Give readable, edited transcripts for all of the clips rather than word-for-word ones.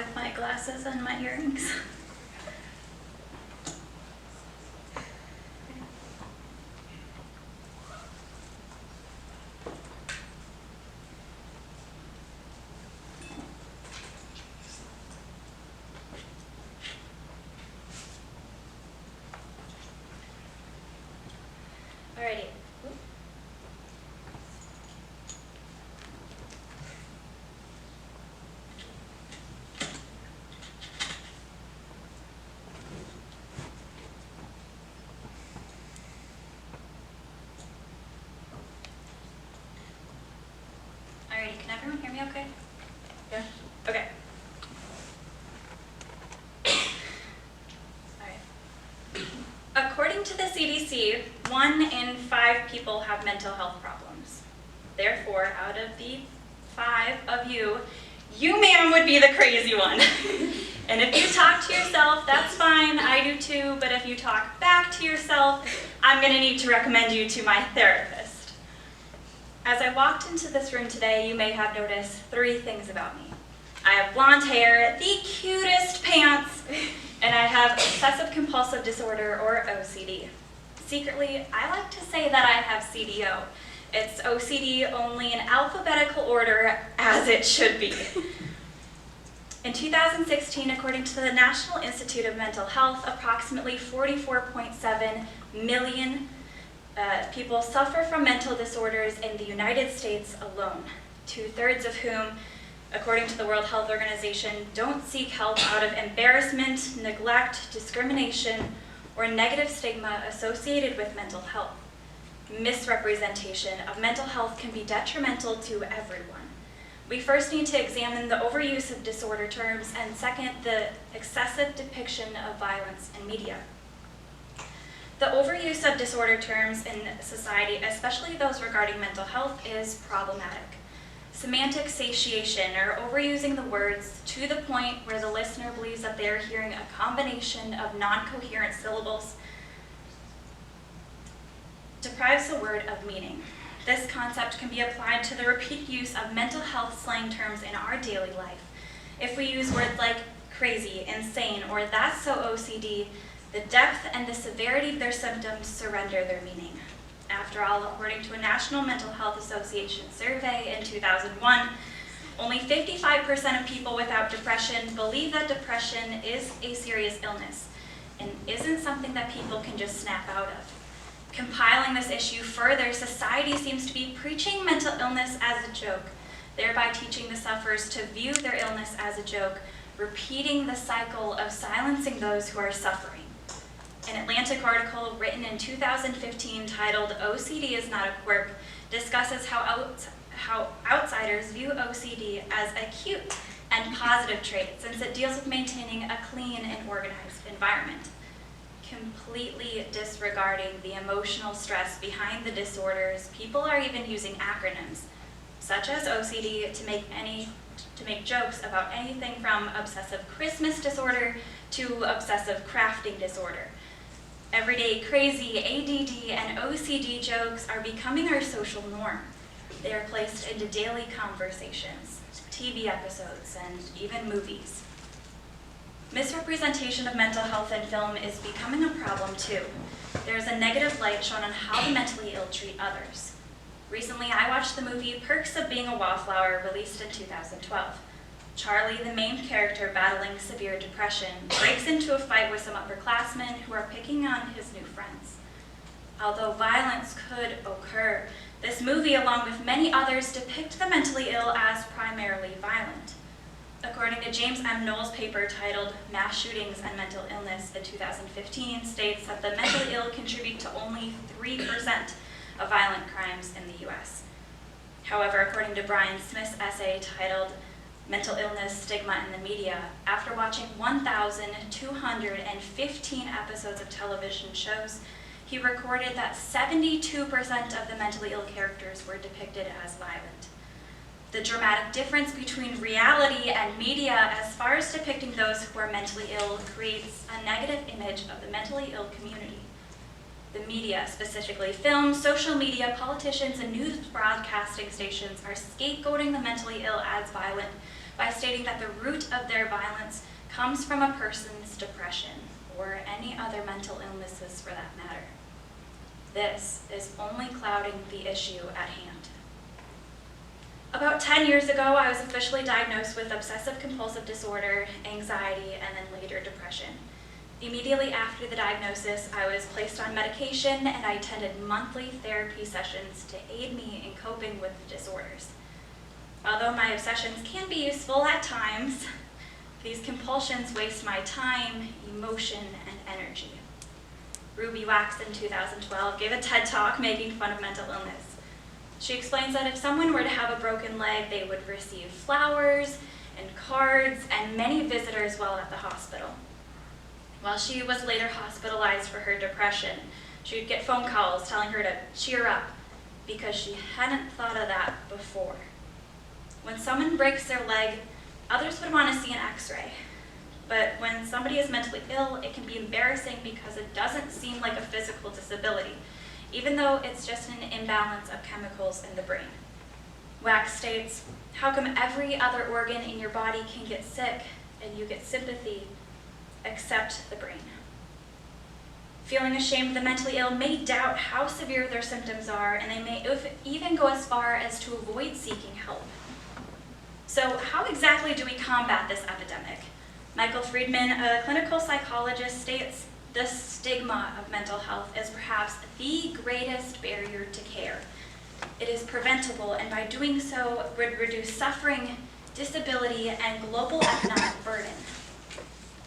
with my glasses and my earrings. Alrighty. Alrighty, can everyone hear me okay? Yeah. Okay. Alright. According to the CDC, 1 in 5 people have mental health problems. Therefore, out of the 5 of you, you, ma'am, would be the crazy one. And if you talk to yourself, that's fine, I do too, but if you talk back to yourself, I'm going to need to recommend you to my therapist. As I walked into this room today, you may have noticed 3 things about me. I have blonde hair, the cutest pants, and I have obsessive compulsive disorder, or OCD. Secretly, I like to say that I have CDO. It's OCD only in alphabetical order, as it should be. In 2016, according to the National Institute of Mental Health, approximately 44.7 million people suffer from mental disorders in the United States alone, 2/3 of whom, according to the World Health Organization, don't seek help out of embarrassment, neglect, discrimination, or negative stigma associated with mental health. Misrepresentation of mental health can be detrimental to everyone. We first need to examine the overuse of disorder terms, and second, the excessive depiction of violence in media. The overuse of disorder terms in society, especially those regarding mental health, is problematic. Semantic satiation, or overusing the words to the point where the listener believes that they are hearing a combination of non-coherent syllables, deprives the word of meaning. This concept can be applied to the repeated use of mental health slang terms in our daily life. If we use words like crazy, insane, or that's so OCD, the depth and the severity of their symptoms surrender their meaning. After all, according to a National Mental Health Association survey in 2001, only 55% of people without depression believe that depression is a serious illness and isn't something that people can just snap out of. Compiling this issue further, society seems to be preaching mental illness as a joke, thereby teaching the sufferers to view their illness as a joke, repeating the cycle of silencing those who are suffering. An Atlantic article written in 2015 titled "OCD is not a quirk" discusses how outsiders view OCD as a cute and positive trait, since it deals with maintaining a clean and organized environment, completely disregarding the emotional stress behind the disorders. People are even using acronyms, such as OCD, to make jokes about anything from obsessive Christmas disorder to obsessive crafting disorder. Everyday crazy, ADD, and OCD jokes are becoming our social norm. They are placed into daily conversations, TV episodes, and even movies. Misrepresentation of mental health in film is becoming a problem too. There is a negative light shown on how the mentally ill treat others. Recently, I watched the movie Perks of Being a Wallflower, released in 2012. Charlie, the main character battling severe depression, breaks into a fight with some upperclassmen who are picking on his new friends. Although violence could occur, this movie, along with many others, depict the mentally ill as primarily violent. According to James M. Knowles' paper titled "Mass Shootings and Mental Illness" in 2015, states that the mentally ill contribute to only 3% of violent crimes in the U.S. However, according to Brian Smith's essay titled "Mental Illness, Stigma in the Media," after watching 1,215 episodes of television shows, he recorded that 72% of the mentally ill characters were depicted as violent. The dramatic difference between reality and media as far as depicting those who are mentally ill creates a negative image of the mentally ill community. The media, specifically film, social media, politicians, and news broadcasting stations, are scapegoating the mentally ill as violent by stating that the root of their violence comes from a person's depression or any other mental illnesses for that matter. This is only clouding the issue at hand. About 10 years ago, I was officially diagnosed with obsessive compulsive disorder, anxiety, and then later depression. Immediately after the diagnosis, I was placed on medication and I attended monthly therapy sessions to aid me in coping with the disorders. Although my obsessions can be useful at times, these compulsions waste my time, emotion, and energy. Ruby Wax in 2012 gave a TED Talk making fun of mental illness. She explains that if someone were to have a broken leg, they would receive flowers and cards and many visitors while at the hospital. While she was later hospitalized for her depression, she would get phone calls telling her to cheer up because she hadn't thought of that before. When someone breaks their leg, others would want to see an x-ray. But when somebody is mentally ill, it can be embarrassing because it doesn't seem like a physical disability, even though it's just an imbalance of chemicals in the brain. Wax states, "How come every other organ in your body can get sick and you get sympathy except the brain?" Feeling ashamed of the mentally ill may doubt how severe their symptoms are, and they may even go as far as to avoid seeking help. So how exactly do we combat this epidemic? Michael Friedman, a clinical psychologist, states, "The stigma of mental health is perhaps the greatest barrier to care. It is preventable, and by doing so would reduce suffering, disability, and global economic burden.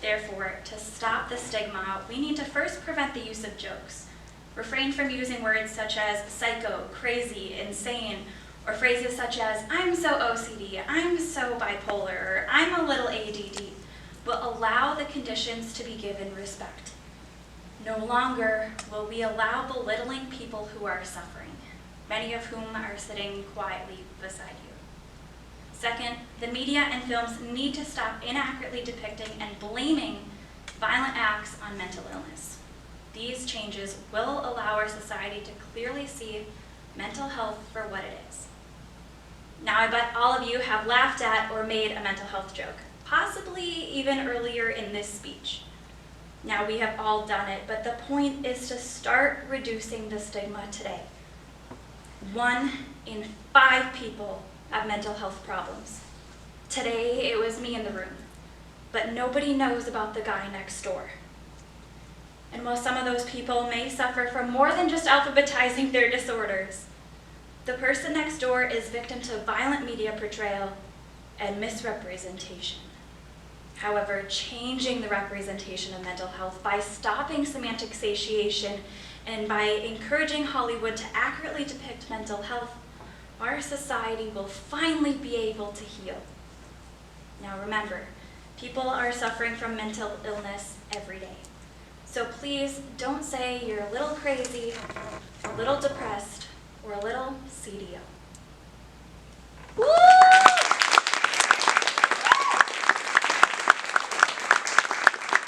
Therefore, to stop the stigma, we need to first prevent the use of jokes. Refrain from using words such as psycho, crazy, insane, or phrases such as, 'I'm so OCD, I'm so bipolar,' or 'I'm a little ADD,' will allow the conditions to be given respect. No longer will we allow belittling people who are suffering, many of whom are sitting quietly beside you. Second, the media and films need to stop inaccurately depicting and blaming violent acts on mental illness. These changes will allow our society to clearly see mental health for what it is." Now, I bet all of you have laughed at or made a mental health joke, possibly even earlier in this speech. Now, we have all done it, but the point is to start reducing the stigma today. 1 in 5 people have mental health problems. Today, it was me in the room, but nobody knows about the guy next door. And while some of those people may suffer from more than just alphabetizing their disorders, the person next door is victim to violent media portrayal and misrepresentation. However, changing the representation of mental health by stopping semantic satiation and by encouraging Hollywood to accurately depict mental health, our society will finally be able to heal. Now remember, people are suffering from mental illness every day. So please don't say you're a little crazy, a little depressed, or a little CDO.